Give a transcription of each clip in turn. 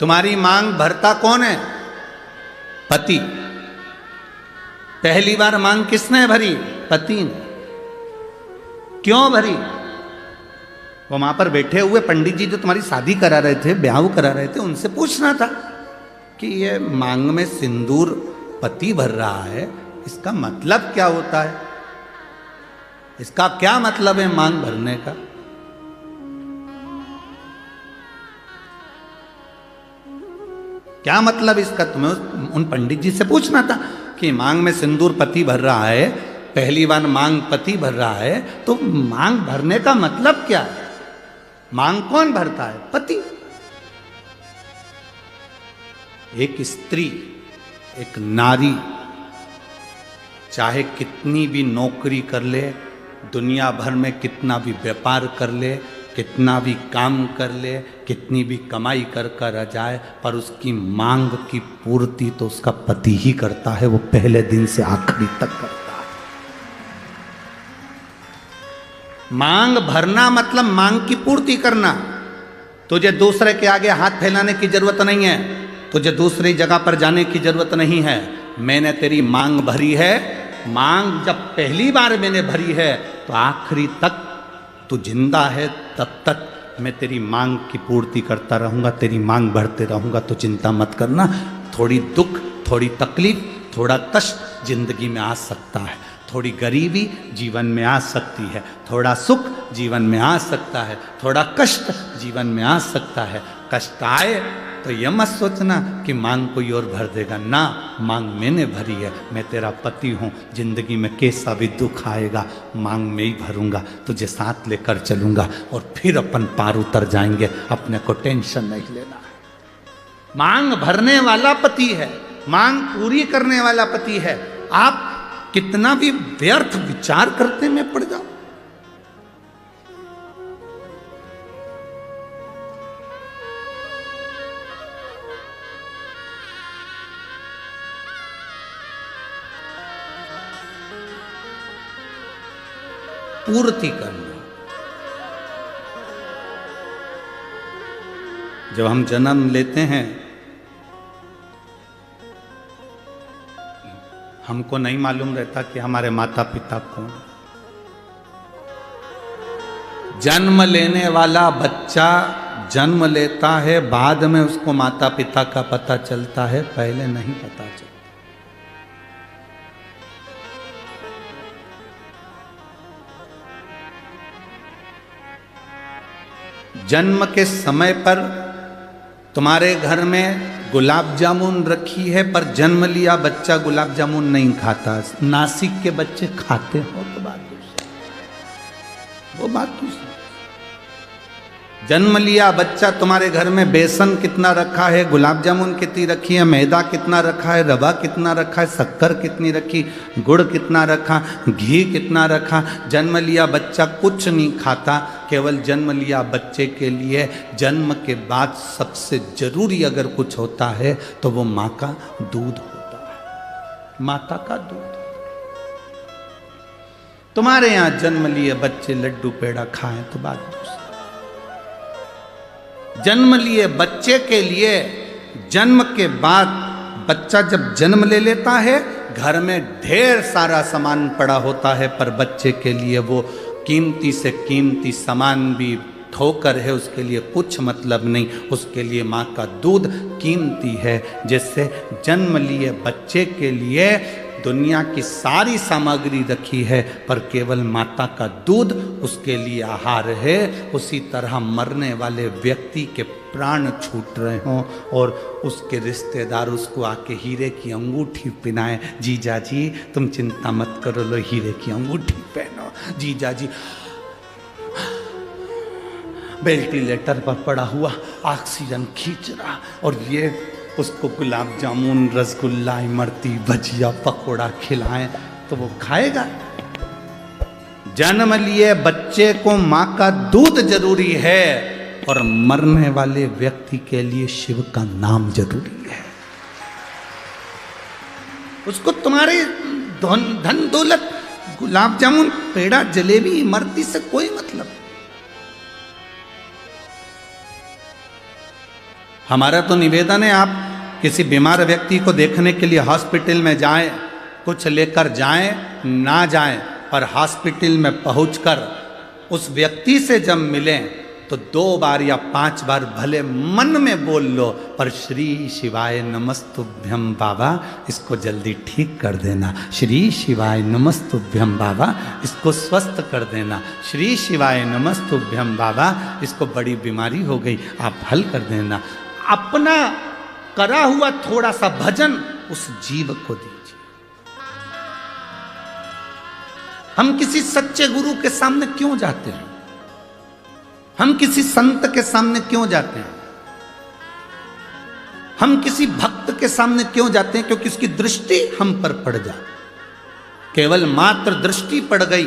तुम्हारी मांग भरता कौन है? पति। पहली बार मांग किसने भरी? पति ने। क्यों भरी? वो वहां पर बैठे हुए पंडित जी जो तुम्हारी शादी करा रहे थे, ब्याह करा रहे थे, उनसे पूछना था कि ये मांग में सिंदूर पति भर रहा है, इसका मतलब क्या होता है? इसका क्या मतलब है मांग भरने का? क्या मतलब इसका? तुम्हें उन पंडित जी से पूछना था कि मांग में सिंदूर पति भर रहा है, पहली बार मांग पति भर रहा है, तो मांग भरने का मतलब क्या है? मांग कौन भरता है? पति। एक स्त्री, एक नारी चाहे कितनी भी नौकरी कर ले, दुनिया भर में कितना भी व्यापार कर ले, कितना भी काम कर ले, कितनी भी कमाई कर कर जाए, पर उसकी मांग की पूर्ति तो उसका पति ही करता है। वो पहले दिन से आखिरी तक करता है। मांग भरना मतलब मांग की पूर्ति करना। तुझे दूसरे के आगे हाथ फैलाने की जरूरत नहीं है, तुझे दूसरी जगह पर जाने की जरूरत नहीं है। मैंने तेरी मांग भरी है। मांग जब पहली बार मैंने भरी है तो आखिरी तक तू जिंदा है, तब तक मैं तेरी मांग की पूर्ति करता रहूंगा, तेरी मांग भरते रहूंगा। तो चिंता मत करना। थोड़ी दुख, थोड़ी तकलीफ, थोड़ा कष्ट जिंदगी में आ सकता है, थोड़ी गरीबी जीवन में आ सकती है, थोड़ा सुख जीवन में आ सकता है, थोड़ा कष्ट जीवन में आ सकता है। कष्ट आए तो यह मत सोचना कि मांग कोई और भर देगा। ना, मांग मैंने भरी है, मैं तेरा पति हूँ। जिंदगी में कैसा भी दुख आएगा, मांग मैं ही भरूंगा, तुझे साथ लेकर चलूंगा और फिर अपन पार उतर जाएंगे। अपने को टेंशन नहीं लेना। मांग भरने वाला पति है, मांग पूरी करने वाला पति है। आप कितना भी व्यर्थ विचार करते में पड़ जाओ। पूर्ति करना। जब हम जन्म लेते हैं, हमको नहीं मालूम रहता कि हमारे माता पिता कौन। जन्म लेने वाला बच्चा जन्म लेता है, बाद में उसको माता पिता का पता चलता है, पहले नहीं पता चलता। जन्म के समय पर तुम्हारे घर में गुलाब जामुन रखी है, पर जन्म लिया बच्चा गुलाब जामुन नहीं खाता। नासिक के बच्चे खाते हो तो बात दूसरी, वो बात दूसरी। जन्म लिया बच्चा, तुम्हारे घर में बेसन कितना रखा है, गुलाब जामुन कितनी रखी है, मैदा कितना रखा है, रवा कितना रखा है, शक्कर कितनी रखी, गुड़ कितना रखा, घी कितना रखा। जन्म लिया बच्चा कुछ नहीं खाता, केवल जन्म लिया बच्चे के लिए जन्म के बाद सबसे जरूरी अगर कुछ होता है तो वो माँ का दूध होता है, माता का दूध। तुम्हारे यहां जन्म लिए बच्चे लड्डू पेड़ा खाएं तो बात दूसरी। जन्म लिए बच्चे के लिए जन्म के बाद बच्चा जब जन्म ले लेता है, घर में ढेर सारा सामान पड़ा होता है, पर बच्चे के लिए वो कीमती से कीमती सामान भी ठोकर है, उसके लिए कुछ मतलब नहीं। उसके लिए माँ का दूध कीमती है। जैसे जन्म लिए बच्चे के लिए दुनिया की सारी सामग्री रखी है, पर केवल माता का दूध उसके लिए आहार है, उसी तरह मरने वाले व्यक्ति के प्राण छूट रहे हों और उसके रिश्तेदार उसको आके हीरे की अंगूठी पहनाए, जीजा जी तुम चिंता मत करो, लो हीरे की अंगूठी पहनो। जीजा जी वेंटिलेटर पर पड़ा हुआ ऑक्सीजन खींच रहा, और ये उसको गुलाब जामुन, रसगुल्ला, इमरती, भजिया, पकोड़ा खिलाएं तो वो खाएगा। जन्म लिए बच्चे को माँ का दूध जरूरी है, और मरने वाले व्यक्ति के लिए शिव का नाम जरूरी है। उसको तुम्हारे धन दौलत, गुलाब जामुन, पेड़ा, जलेबी, इमरती से कोई मतलब। हमारा तो निवेदन है, आप किसी बीमार व्यक्ति को देखने के लिए हॉस्पिटल में जाएं, कुछ लेकर जाएं ना जाएं, पर हॉस्पिटल में पहुंचकर उस व्यक्ति से जब मिलें तो 2 बार या 5 बार भले मन में बोल लो, पर श्री शिवाय नमस्तुभ्यम बाबा, इसको जल्दी ठीक कर देना। श्री शिवाय नमस्तुभ्यम बाबा, इसको स्वस्थ कर देना। श्री शिवाय नमस्तुभ्यम बाबा, इसको बड़ी बीमारी हो गई, आप हल कर देना। अपना करा हुआ थोड़ा सा भजन उस जीव को दीजिए। हम किसी सच्चे गुरु के सामने क्यों जाते हैं? हम किसी संत के सामने क्यों जाते हैं? हम किसी भक्त के सामने क्यों जाते हैं? क्योंकि उसकी दृष्टि हम पर पड़ जाए। केवल मात्र दृष्टि पड़ गई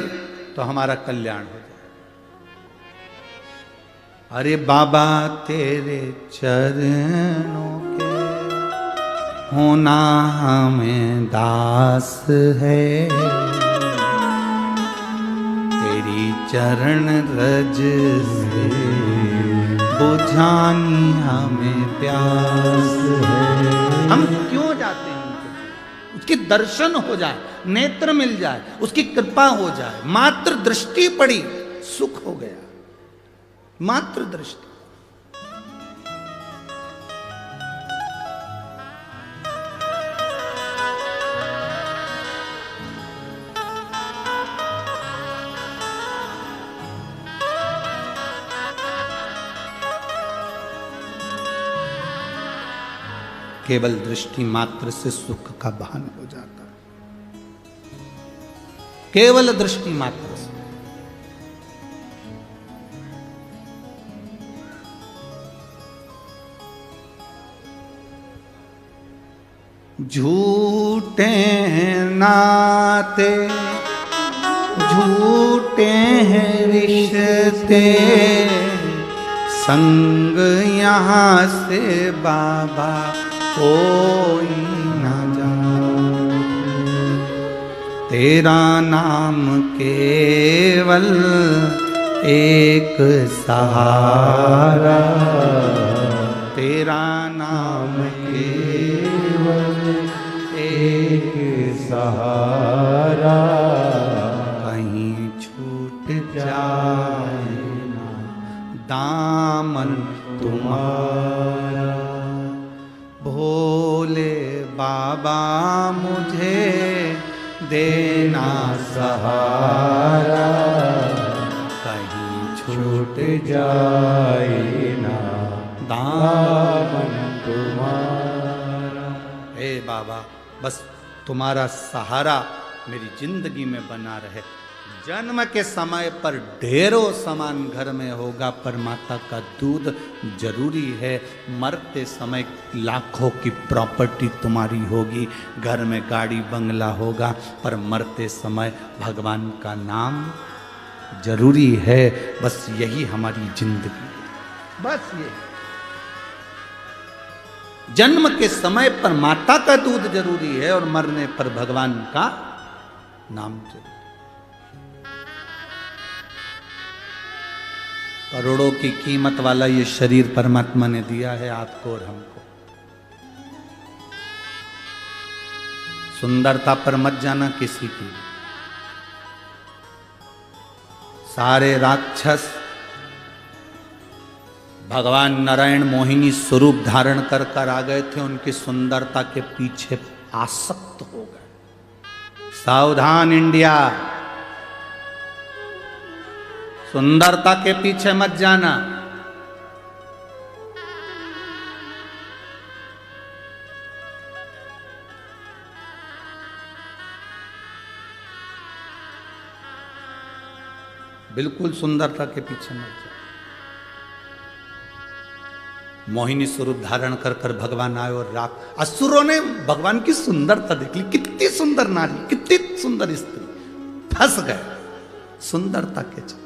तो हमारा कल्याण हो जाए। अरे बाबा तेरे चरणों के होना हमें दास है, तेरी चरण रज से बुझानी हमें प्यास है। हम क्यों जाते हैं? उसके दर्शन हो जाए, नेत्र मिल जाए, उसकी कृपा हो जाए। मात्र दृष्टि पड़ी, सुख हो गया। मात्र दृष्टि। केवल दृष्टि मात्र से सुख का भान हो जाता है। केवल दृष्टि मात्र से। झूठे नाते झूठे हैं रिश्ते, संग यहाँ से बाबा कोई न जाए। तेरा नाम केवल एक सहारा, तेरा नाम केवल एक सहारा, कहीं छूट जाए ना दामन तुम्हारा। भोले बाबा मुझे देना सहारा, कहीं छूट जाए ना दामन तुम्हारा। हे बाबा, बस तुम्हारा सहारा मेरी जिंदगी में बना रहे। जन्म के समय पर ढेरों सामान घर में होगा, पर माता का दूध जरूरी है। मरते समय लाखों की प्रॉपर्टी तुम्हारी होगी, घर में गाड़ी बंगला होगा, पर मरते समय भगवान का नाम जरूरी है। बस यही हमारी जिंदगी, बस ये। जन्म के समय पर माता का दूध जरूरी है और मरने पर भगवान का नाम जरूरी। करोड़ों की कीमत वाला ये शरीर परमात्मा ने दिया है आपको और हमको। सुंदरता पर मत जाना किसी की। सारे राक्षस भगवान नारायण मोहिनी स्वरूप धारण कर कर आ गए थे, उनकी सुंदरता के पीछे आसक्त हो गए। सावधान इंडिया, सुंदरता के पीछे मत जाना। बिल्कुल सुंदरता के पीछे मत जाना। मोहिनी स्वरूप धारण कर कर भगवान आए और असुरों ने भगवान की सुंदरता देख ली। कितनी सुंदर नारी, कितनी सुंदर स्त्री, फंस गए सुंदरता के चक्कर।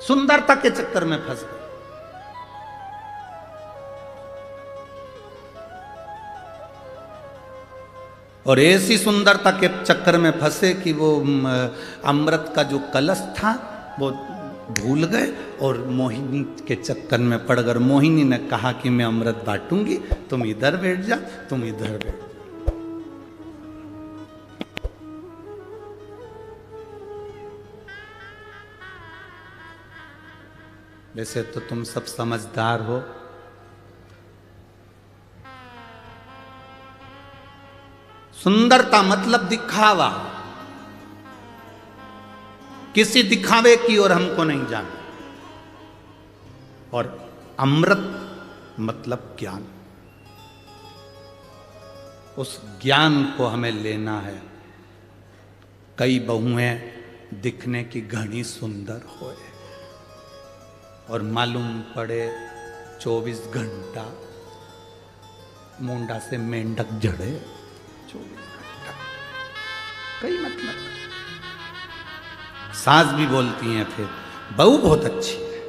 सुंदरता के चक्कर में फंस गए। और ऐसी सुंदरता के चक्कर में फंसे कि वो अमृत का जो कलश था वो भूल गए और मोहिनी के चक्कर में पड़ गए। मोहिनी ने कहा कि मैं अमृत बांटूंगी, तुम इधर बैठ जा, तुम इधर बैठ जा। वैसे तो तुम सब समझदार हो, सुंदरता मतलब दिखावा, किसी दिखावे की ओर हमको नहीं जाना। और अमृत मतलब ज्ञान, उस ज्ञान को हमें लेना है। कई बहुएं दिखने की घनी सुंदर होए और मालूम पड़े 24 घंटा मुंडा से मेंढक जड़े। 24 घंटा कई मतलब। सास भी बोलती हैं फिर बहू बहुत अच्छी है,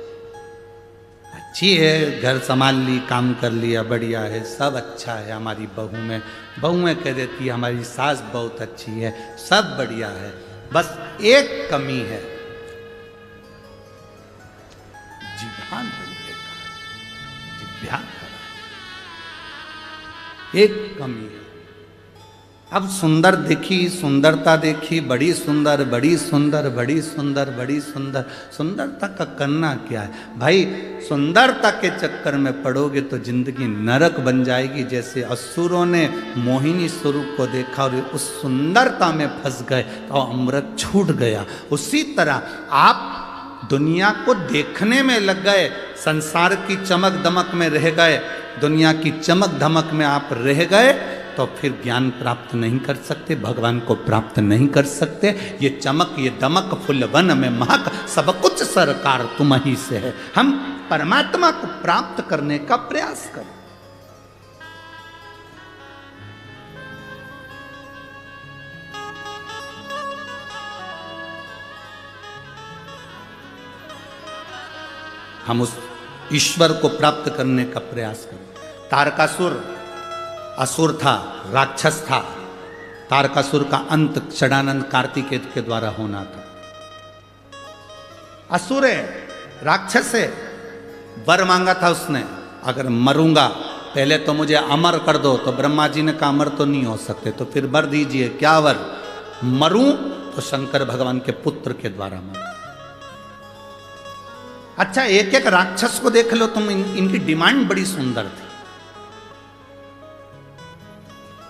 अच्छी है, घर संभाल ली, काम कर लिया, बढ़िया है, सब अच्छा है हमारी बहू में। बहुएं कह देती है हमारी सास बहुत अच्छी है, सब बढ़िया है, बस एक कमी है, जिभान जिभ्या एक कमी है। अब सुंदर देखी, सुंदरता देखी, बड़ी सुंदर, बड़ी सुंदर, बड़ी सुंदर, बड़ी सुंदर। सुंदरता का करना क्या है भाई? सुंदरता के चक्कर में पड़ोगे तो जिंदगी नरक बन जाएगी। जैसे असुरों ने मोहिनी स्वरूप को देखा और उस सुंदरता में फंस गए तो अमृत छूट गया। उसी तरह आप दुनिया को देखने में लग गए, संसार की चमक दमक में रह गए, दुनिया की चमक धमक में आप रह गए तो फिर ज्ञान प्राप्त नहीं कर सकते, भगवान को प्राप्त नहीं कर सकते। ये चमक, ये दमक, फुलवन में महक, सब कुछ सरकार तुम ही से है। हम परमात्मा को प्राप्त करने का प्रयास करें। हम उस ईश्वर को प्राप्त करने का प्रयास करें। तारकासुर असुर था, राक्षस था। तारकासुर का अंत षडानंद कार्तिकेय के द्वारा होना था। असुर है, राक्षस है, वर मांगा था उसने, अगर मरूंगा पहले तो मुझे अमर कर दो। तो ब्रह्मा जी ने कहा अमर तो नहीं हो सकते, तो फिर वर दीजिए। क्या वर? मरूं तो शंकर भगवान के पुत्र के द्वारा मरूं। अच्छा, एक एक राक्षस को देख लो तुम, इनकी डिमांड बड़ी सुंदर थी।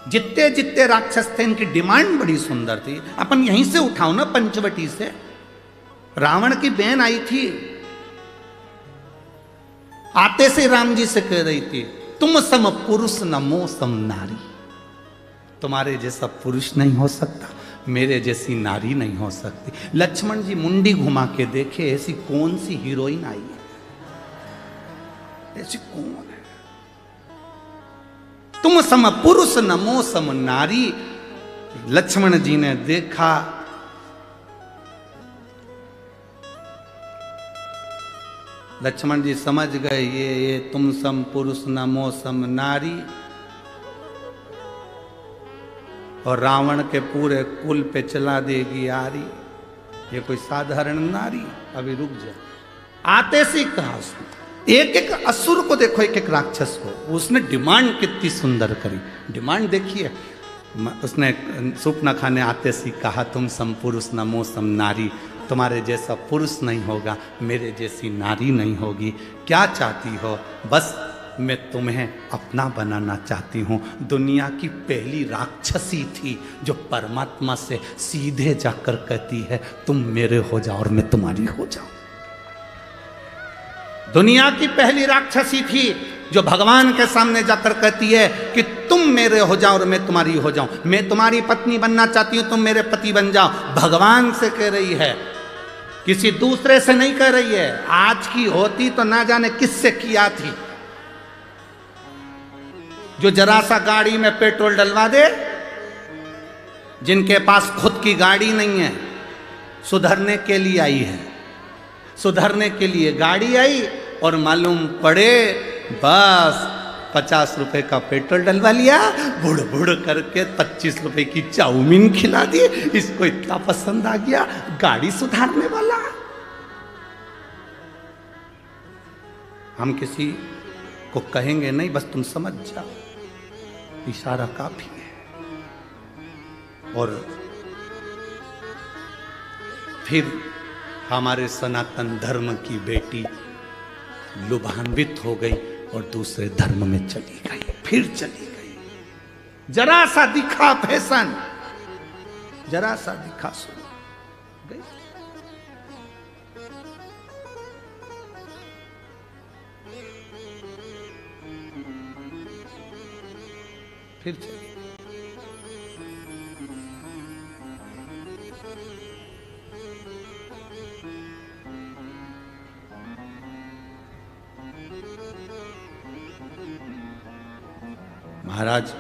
जितने जितने राक्षस थे इनकी डिमांड बड़ी सुंदर थी। अपन यहीं से उठाओ ना, पंचवटी से। रावण की बहन आई थी, आते से राम जी से कह रही थी तुम सम पुरुष नमो सम नारी। तुम्हारे जैसा पुरुष नहीं हो सकता, मेरे जैसी नारी नहीं हो सकती। लक्ष्मण जी मुंडी घुमा के देखे, ऐसी कौन सी हीरोइन आई है, ऐसी कौन है? तुम सम पुरुष नमो सम नारी। लक्ष्मण जी ने देखा, लक्ष्मण जी समझ गए ये तुम सम पुरुष नमो सम नारी और रावण के पूरे कुल पे चला देगी आरी। ये कोई साधारण नारी? अभी रुक जा। आते से कहा उसने, एक एक असुर को देखो, एक एक राक्षस को, उसने डिमांड कितनी सुंदर करी। डिमांड देखिए, उसने सूपनखा ने आते से कहा तुम सम पुरुष नमो सम नारी। तुम्हारे जैसा पुरुष नहीं होगा, मेरे जैसी नारी नहीं होगी। क्या चाहती हो? बस मैं तुम्हें अपना बनाना चाहती हूँ। दुनिया की पहली राक्षसी थी जो परमात्मा से सीधे जाकर कहती है तुम मेरे हो जाओ और मैं तुम्हारी हो जाऊं। दुनिया की पहली राक्षसी थी जो भगवान के सामने जाकर कहती है कि तुम मेरे हो जाओ और मैं तुम्हारी हो जाऊं। मैं तुम्हारी पत्नी बनना चाहती हूं, तुम मेरे पति बन जाओ। भगवान से कह रही है, किसी दूसरे से नहीं कह रही है। आज की होती तो ना जाने किससे किया थी, जो जरा सा गाड़ी में पेट्रोल डलवा दे, जिनके पास खुद की गाड़ी नहीं है, सुधरने के लिए आई है, सुधरने के लिए गाड़ी आई और मालूम पड़े बस 50 रुपए का पेट्रोल डलवा लिया, बुड़ बुड़ करके 25 रुपए की चाउमीन खिला दी। इसको इतना पसंद आ गया, गाड़ी सुधारने वाला। हम किसी को कहेंगे नहीं, बस तुम समझ जाओ, इशारा काफी है। और फिर हमारे सनातन धर्म की बेटी लुभान्वित हो गई और दूसरे धर्म में चली गई, फिर चली गई। जरा सा दिखा फैशन, जरा सा दिखा सुन गई। फिर चली। महाराज,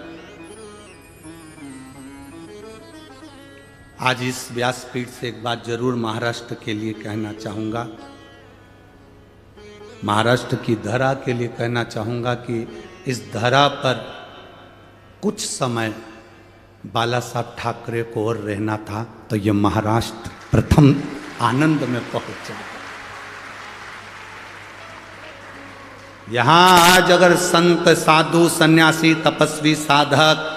आज इस व्यासपीठ से एक बात जरूर महाराष्ट्र के लिए कहना चाहूंगा, महाराष्ट्र की धरा के लिए कहना चाहूंगा कि इस धरा पर कुछ समय बाला साहब ठाकरे को और रहना था तो ये महाराष्ट्र प्रथम आनंद में पहुंच जाए। यहां आज अगर संत साधु सन्यासी तपस्वी साधक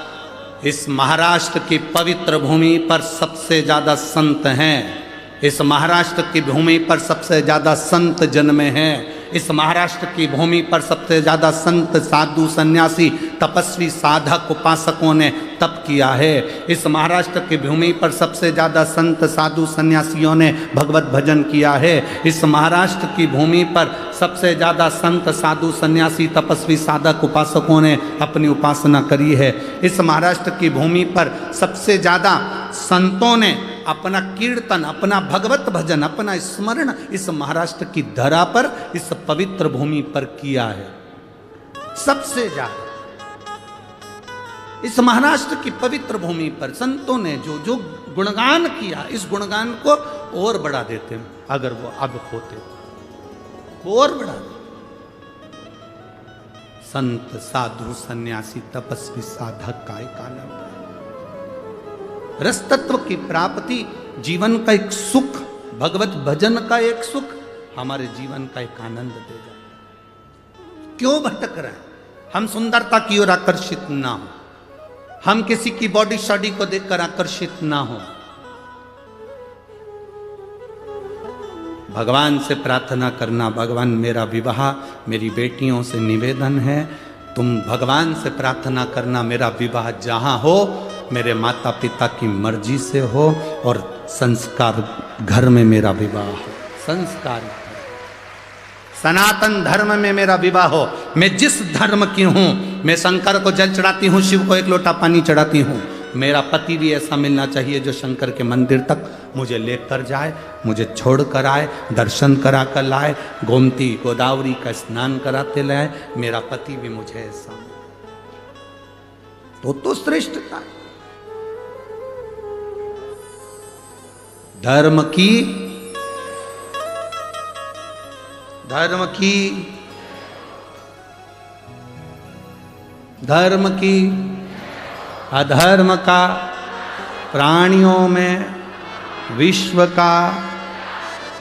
इस महाराष्ट्र की पवित्र भूमि पर सबसे ज्यादा संत हैं, इस महाराष्ट्र की भूमि पर सबसे ज्यादा संत जन्मे हैं, इस महाराष्ट्र की भूमि पर सबसे ज्यादा संत साधु सन्यासी तपस्वी साधक उपासकों ने तप किया है, इस महाराष्ट्र की भूमि पर सबसे ज्यादा संत साधु सन्यासियों ने भगवत भजन किया है, इस महाराष्ट्र की भूमि पर सबसे ज्यादा संत साधु सन्यासी तपस्वी साधक उपासकों ने अपनी उपासना करी है, इस महाराष्ट्र की भूमि पर सबसे ज्यादा संतों ने अपना कीर्तन, अपना भगवत भजन, अपना स्मरण इस महाराष्ट्र की धरा पर, इस पवित्र भूमि पर किया है। सबसे ज्यादा इस महाराष्ट्र की पवित्र भूमि पर संतों ने जो जो गुणगान किया, इस गुणगान को और बढ़ा देते हैं अगर वो अब होते तो और बढ़ा देते। संत साधु सन्यासी तपस्वी साधक का एक आनंद है, रस तत्व की प्राप्ति, जीवन का एक सुख, भगवत भजन का एक सुख हमारे जीवन का एक आनंद दे जाए। क्यों भटक रहे हैं? हम सुंदरता की ओर आकर्षित ना हो, हम किसी की बॉडी शॉडी को देखकर आकर्षित ना हो। भगवान से प्रार्थना करना, भगवान मेरा विवाह मेरी बेटियों से निवेदन है, तुम भगवान से प्रार्थना करना मेरा विवाह जहां हो मेरे माता पिता की मर्जी से हो और संस्कार घर में मेरा विवाह हो, संस्कार सनातन धर्म में मेरा विवाह हो। मैं जिस धर्म की हूं, मैं शंकर को जल चढ़ाती हूं, शिव को एक लोटा पानी चढ़ाती हूं, मेरा पति भी ऐसा मिलना चाहिए जो शंकर के मंदिर तक मुझे लेकर जाए, मुझे छोड़ कर आए, दर्शन करा कर लाए, गोमती गोदावरी का स्नान कराते लाए, मेरा पति भी मुझे ऐसा तो श्रेष्ठता। धर्म की अधर्म का, प्राणियों में विश्व का,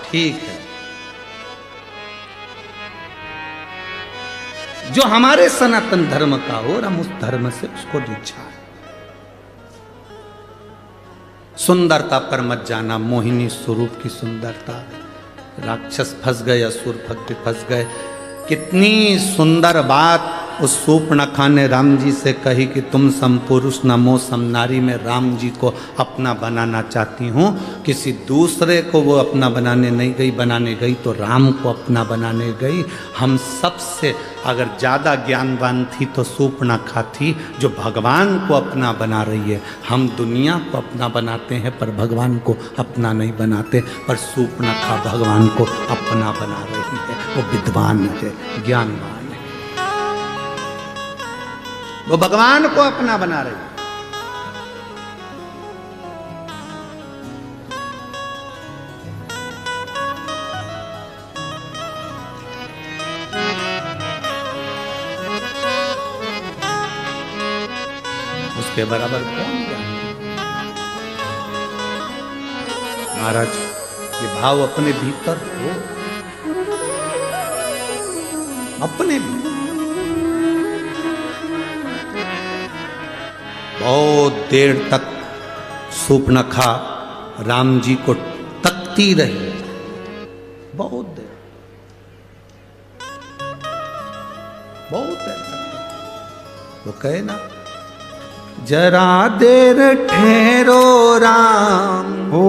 ठीक है। जो हमारे सनातन धर्म का हो और हम उस धर्म से उसको रिझाएं। सुंदरता पर मत जाना, मोहिनी स्वरूप की सुंदरता, राक्षस फंस गए, असुर भक्त फंस गए। कितनी सुंदर बात उस शूर्पणखा ने राम जी से कही कि तुम सम पुरुष न मो सम नारी, में राम जी को अपना बनाना चाहती हूँ। किसी दूसरे को वो अपना बनाने नहीं गई, बनाने गई तो राम को अपना बनाने गई। हम सबसे अगर ज़्यादा ज्ञानवान थी तो शूर्पणखा थी, जो भगवान को अपना बना रही है। हम दुनिया को अपना बनाते हैं पर भगवान को अपना नहीं बनाते, पर शूर्पणखा भगवान को अपना बना रही है। वो विद्वान है, ज्ञानवान है, वो भगवान को अपना बना रही है। उसके बराबर कौन जाने। महाराज, ये भाव अपने भीतर हो, अपने भी। बहुत देर तक सूर्पणखा राम जी को तकती रही, बहुत देर, बहुत देर तक। वो कहे ना, जरा देर ठहरो राम हो,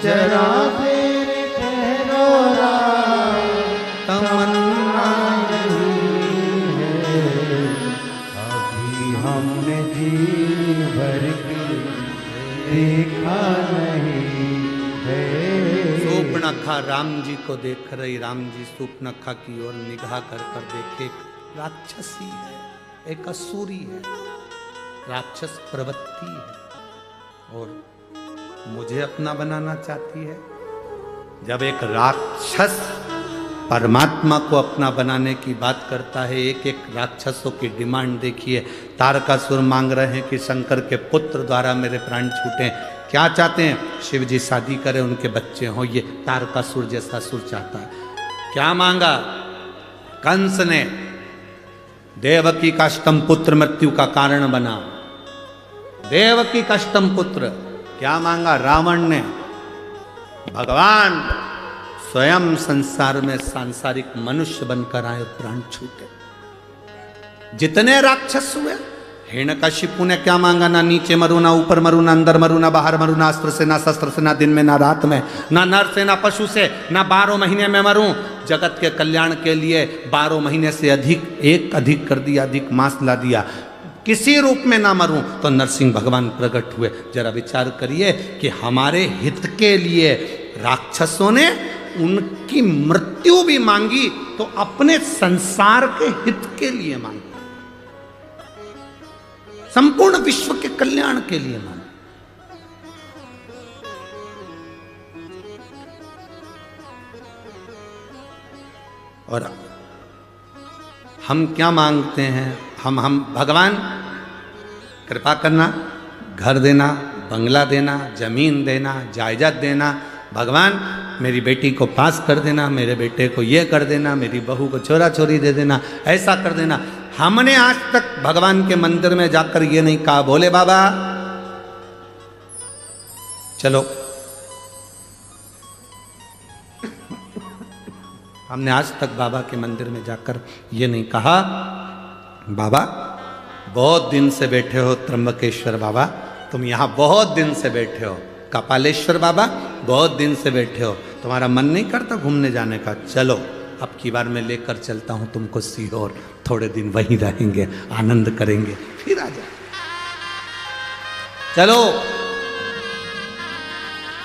जरा देर ठहरो राम, तमन्ना नहीं है अभी हमने जी भर के देखा नहीं है। सूर्पणखा राम जी को देख रही, राम जी सूर्पणखा की ओर निगाह कर कर देखे, राक्षसी है, एक असुरी है, राक्षस प्रवृत्ति है और मुझे अपना बनाना चाहती है। जब एक राक्षस परमात्मा को अपना बनाने की बात करता है, एक एक राक्षसों की डिमांड देखिए। तारकासुर मांग रहे हैं कि शंकर के पुत्र द्वारा मेरे प्राण छूटे। क्या चाहते हैं? शिव जी शादी करें, उनके बच्चे हों। ये तारकासुर जैसा असुर चाहता है। क्या मांगा कंस ने? देवकी का अष्टम पुत्र मृत्यु का कारण बना। देवकी का अष्टम पुत्र। क्या मांगा रावण ने? भगवान स्वयं संसार में सांसारिक मनुष्य बनकर आए, प्राण छूटे। जितने राक्षस हुए, हिरण्यकशिपु ने क्या मांगा? ना नीचे मरू, ना ऊपर मरू, ना अंदर मरू, ना बाहर मरू, ना अस्त्र से, ना शस्त्र से, ना दिन में, ना रात में, ना नर से, ना पशु से, ना 12 महीने में मरूं। जगत के कल्याण के लिए 12 महीने से अधिक कर दिया, अधिक मास ला दिया। किसी रूप में ना मरूं तो नरसिंह भगवान प्रकट हुए। जरा विचार करिए कि हमारे हित के लिए राक्षसों ने उनकी मृत्यु भी मांगी तो अपने संसार के हित के लिए मांगी, संपूर्ण विश्व के कल्याण के लिए मांगी। और हम क्या मांगते हैं? हम भगवान कृपा करना, घर देना, बंगला देना, जमीन देना, जायदाद देना। भगवान मेरी बेटी को पास कर देना, मेरे बेटे को ये कर देना, मेरी बहू को छोरा छोरी दे देना, ऐसा कर देना। हमने आज तक भगवान के मंदिर में जाकर ये नहीं कहा, भोले बाबा चलो। हमने आज तक बाबा के मंदिर में जाकर ये नहीं कहा, बाबा बहुत दिन से बैठे हो, त्र्यंबकेश्वर बाबा तुम यहाँ बहुत दिन से बैठे हो, कपालेश्वर बाबा बहुत दिन से बैठे हो, तुम्हारा मन नहीं करता घूमने जाने का? चलो अब की बार मैं लेकर चलता हूँ तुमको सीहोर, थोड़े दिन वहीं रहेंगे, आनंद करेंगे, फिर आ जाए। चलो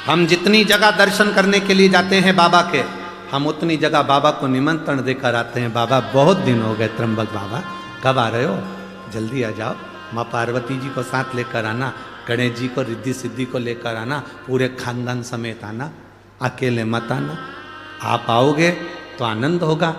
हम जितनी जगह दर्शन करने के लिए जाते हैं बाबा के, हम उतनी जगह बाबा को निमंत्रण देकर आते हैं। बाबा बहुत दिन हो गए, त्र्यंबक बाबा कब आ रहे हो? जल्दी आ जाओ। माँ पार्वती जी को साथ लेकर आना, गणेश जी को, रिद्धि सिद्धि को लेकर आना, पूरे खानदान समेत आना, अकेले मत आना। आप आओगे तो आनंद होगा,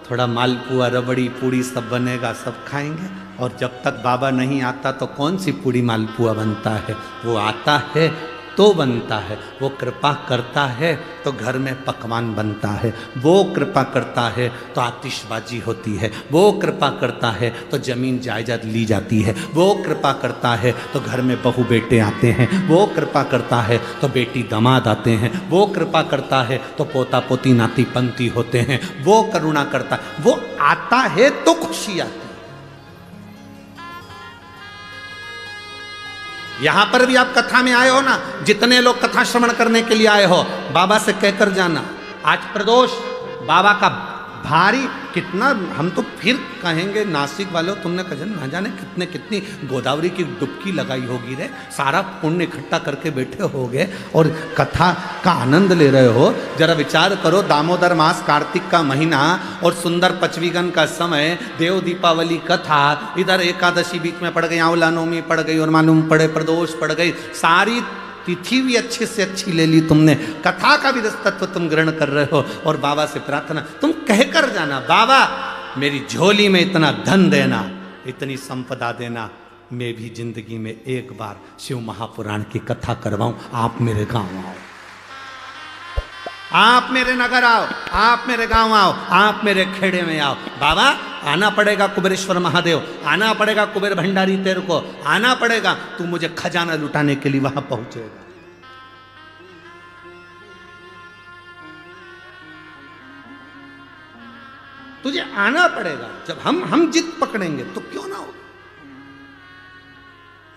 थोड़ा मालपुआ, रबड़ी, पूड़ी सब बनेगा, सब खाएंगे। और जब तक बाबा नहीं आता तो कौन सी पूड़ी मालपुआ बनता है? वो आता है तो बनता है, वो कृपा करता है तो घर में पकवान बनता है, वो कृपा करता है तो आतिशबाजी होती है, वो कृपा करता है तो जमीन जायदाद ली जाती है, वो कृपा करता है तो घर में बहू बेटे आते हैं, वो कृपा करता है तो बेटी दामाद आते हैं, वो कृपा करता है तो पोता पोती नाती पंती होते हैं, वो करुणा करता, वो आता है तो खुशी आती है। यहां पर भी आप कथा में आए हो ना, जितने लोग कथा श्रवण करने के लिए आए हो, बाबा से कहकर जाना आज प्रदोष बाबा का भारी। कितना हम तो फिर कहेंगे नासिक वालों, तुमने कजन ना जाने कितने कितनी गोदावरी की डुबकी लगाई होगी रे, सारा पुण्य इकट्ठा करके बैठे होगे और कथा का आनंद ले रहे हो। जरा विचार करो, दामोदर मास, कार्तिक का महीना और सुंदर पचवीगन का समय, देव दीपावली कथा, इधर एकादशी बीच में पड़ गई, आंवला नवमी पड़ गई और मालूम पड़े प्रदोष पड़ गई, सारी तिथि भी अच्छे से अच्छी ले ली तुमने, कथा का भी तत्व तुम ग्रहण कर रहे हो। और बाबा से प्रार्थना तुम कहकर जाना, बाबा मेरी झोली में इतना धन देना, इतनी संपदा देना, मैं भी जिंदगी में एक बार शिव महापुराण की कथा करवाऊं, आप मेरे गांव आओ। आप मेरे नगर आओ, आप मेरे गांव आओ, आप मेरे खेड़े में आओ। बाबा आना पड़ेगा कुबेरेश्वर महादेव, आना पड़ेगा कुबेर भंडारी, तेरे को आना पड़ेगा, तू मुझे खजाना लुटाने के लिए वहां पहुंचेगा। तुझे आना पड़ेगा। जब हम जिद पकड़ेंगे तो क्यों ना हो,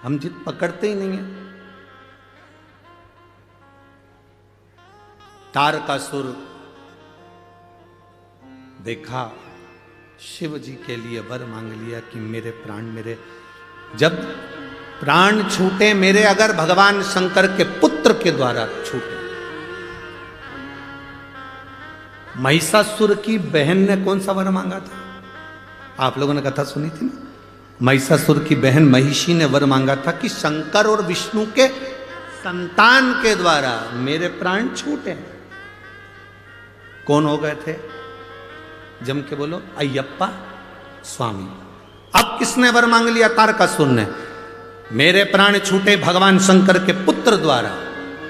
हम जिद पकड़ते ही नहीं है। तारकासुर देखा, शिव जी के लिए वर मांग लिया कि मेरे प्राण, मेरे जब प्राण छूटे मेरे, अगर भगवान शंकर के पुत्र के द्वारा छूटे। महिषासुर की बहन ने कौन सा वर मांगा था? आप लोगों ने कथा सुनी थी ना। महिषासुर की बहन महिषी ने वर मांगा था कि शंकर और विष्णु के संतान के द्वारा मेरे प्राण छूटे। कौन हो गए थे? जम के बोलो, अय्यप्पा स्वामी। अब किसने वर मांग लिया? तारकासुर ने। मेरे प्राण छूटे भगवान शंकर के पुत्र द्वारा।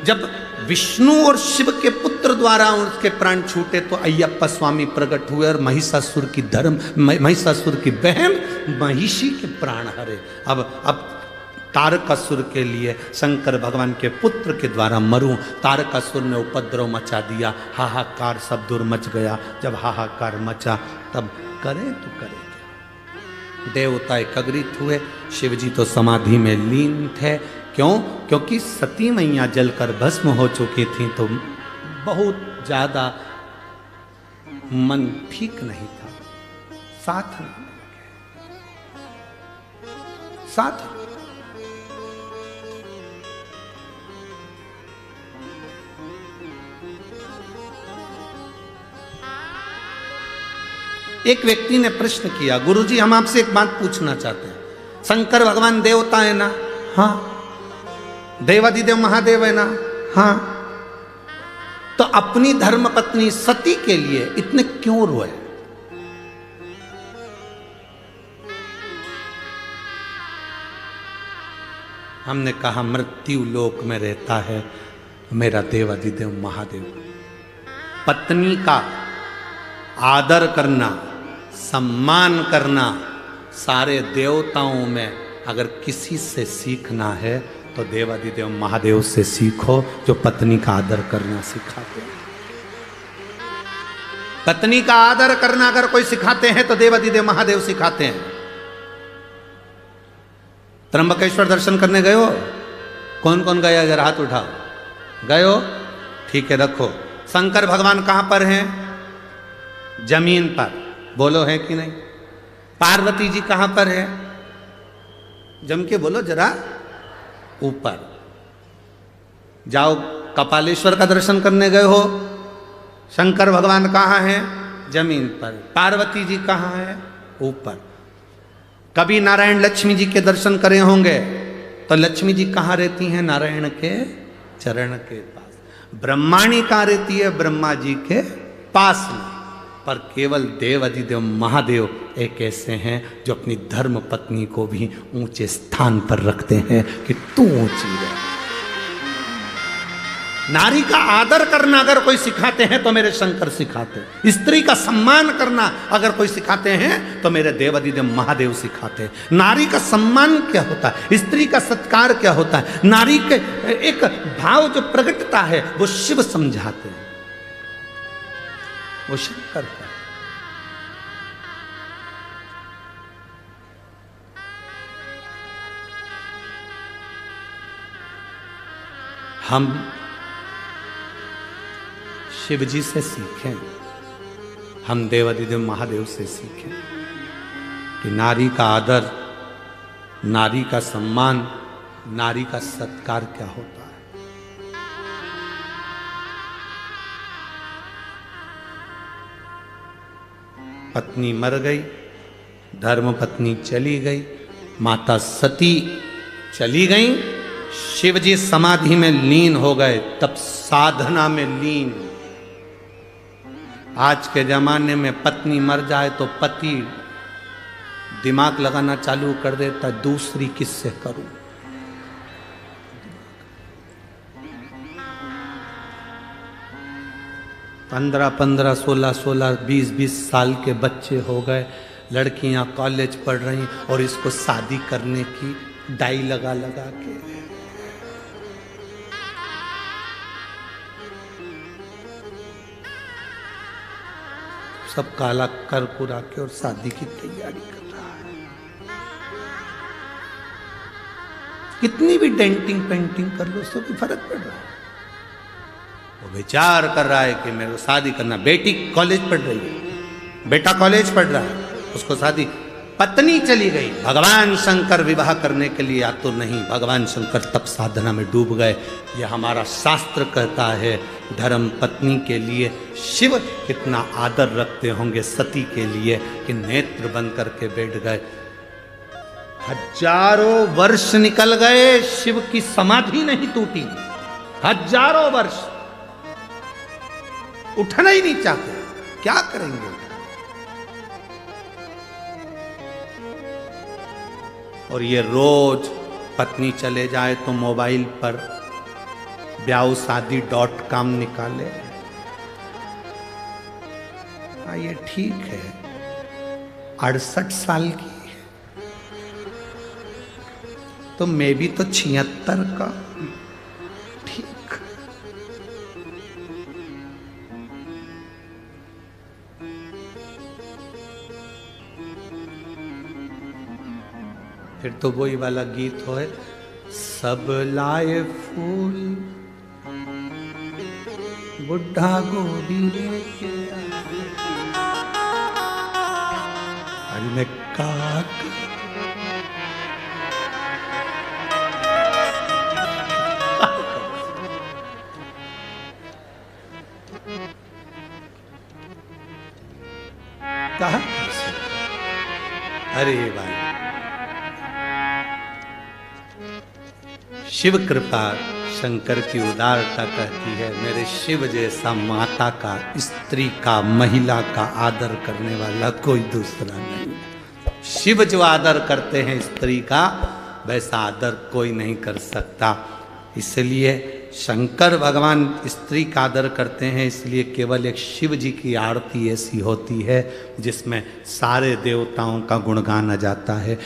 जब विष्णु और शिव के पुत्र द्वारा उसके प्राण छूटे तो अय्यप्पा स्वामी प्रकट हुए और महिषासुर की बहन महिषी के प्राण हरे। अब तारकासुर के लिए शंकर भगवान के पुत्र के द्वारा मरूं। तारकासुर ने उपद्रव मचा दिया, हाहाकार सब दूर मच गया। जब हाहाकार मचा तब करे तो करे क्या? देवता एकत्रित हुए। शिव जी तो समाधि में लीन थे। क्यों? क्योंकि सती मैया जलकर भस्म हो चुकी थी, तो बहुत ज्यादा मन ठीक नहीं था। साथ एक व्यक्ति ने प्रश्न किया, गुरुजी हम आपसे एक बात पूछना चाहते हैं। शंकर भगवान देवता है ना? हाँ। देवादिदेव महादेव है ना? हाँ। तो अपनी धर्म पत्नी सती के लिए इतने क्यों रोए? हमने कहा मृत्यु लोक में रहता है मेरा देवादिदेव महादेव। पत्नी का आदर करना, सम्मान करना सारे देवताओं में अगर किसी से सीखना है तो देवादिदेव महादेव से सीखो, जो पत्नी का आदर करना सिखाते हैं। पत्नी का आदर करना अगर कोई सिखाते हैं तो देवादिदेव महादेव सिखाते हैं। त्र्यंबकेश्वर दर्शन करने गए हो? कौन कौन गया? जरा हाथ उठाओ। गए हो? ठीक है, रखो। शंकर भगवान कहां पर हैं? जमीन पर। बोलो है कि नहीं? पार्वती जी कहां पर है? जम के बोलो जरा, ऊपर। जाओ, कपालेश्वर का दर्शन करने गए हो? शंकर भगवान कहां हैं? जमीन पर। पार्वती जी कहां है? ऊपर। कभी नारायण लक्ष्मी जी के दर्शन करे होंगे तो लक्ष्मी जी कहां रहती हैं? नारायण के चरण के पास। ब्रह्माणी कहां रहती है? ब्रह्मा जी के पास में। पर केवल देवादिदेव महादेव एक ऐसे हैं जो अपनी धर्म पत्नी को भी ऊंचे स्थान पर रखते हैं कि तू ऊंची रहे। नारी का आदर करना अगर कोई सिखाते हैं तो मेरे शंकर सिखाते हैं। स्त्री का सम्मान करना अगर कोई सिखाते हैं तो मेरे देवादिदेव महादेव सिखाते हैं। नारी का सम्मान क्या होता है, स्त्री का सत्कार क्या होता है, नारी के एक भाव जो प्रकटता है वो शिव समझाते हैं, वो शंकर का। हम शिव जी से सीखें, हम देवादिदेव महादेव से सीखें कि नारी का आदर, नारी का सम्मान, नारी का सत्कार क्या होता है। पत्नी मर गई, धर्म पत्नी चली गई, माता सती चली गई, शिव जी समाधि में लीन हो गए, तब साधना में लीन। आज के जमाने में पत्नी मर जाए तो पति दिमाग लगाना चालू कर देता, दूसरी किससे करूं। 15-15, 16-16, 20-20 साल के बच्चे हो गए, लड़कियां कॉलेज पढ़ रही और इसको शादी करने की डाई लगा लगा के। सब काला कर कुरा के और शादी की तैयारी कर रहा है। कितनी भी डेंटिंग पेंटिंग कर लो, उससे कोई फर्क पड़ रहा है। वो विचार कर रहा है कि मेरे को शादी करना। बेटी कॉलेज पढ़ रही है, बेटा कॉलेज पढ़ रहा है, उसको शादी। पत्नी चली गई, भगवान शंकर विवाह करने के लिए आतुर नहीं, भगवान शंकर तप साधना में डूब गए। यह हमारा शास्त्र कहता है। धर्म पत्नी के लिए शिव कितना आदर रखते होंगे सती के लिए कि नेत्र बंद करके बैठ गए। हजारों वर्ष निकल गए, शिव की समाधि नहीं टूटी। हजारों वर्ष उठना ही नहीं चाहते, क्या करेंगे? और ये रोज पत्नी चले जाए तो मोबाइल पर ब्याहशादी.com निकाले। हाँ, ये ठीक है, 68 साल की तो मैं भी तो 76 का। ठीक, फिर तो वही वाला गीत हो है, सब लाए फूल बुढ़ा गोरी लेके आए। अरे मैं काक कहा। अरे भाई, शिव कृपा शंकर की उदारता कहती है, मेरे शिव जैसा माता का, स्त्री का, महिला का आदर करने वाला कोई दूसरा नहीं। शिव जो आदर करते हैं स्त्री का, वैसा आदर कोई नहीं कर सकता। इसलिए शंकर भगवान स्त्री का आदर करते हैं, इसलिए केवल एक शिव जी की आरती ऐसी होती है जिसमें सारे देवताओं का गुणगान आ जाता है।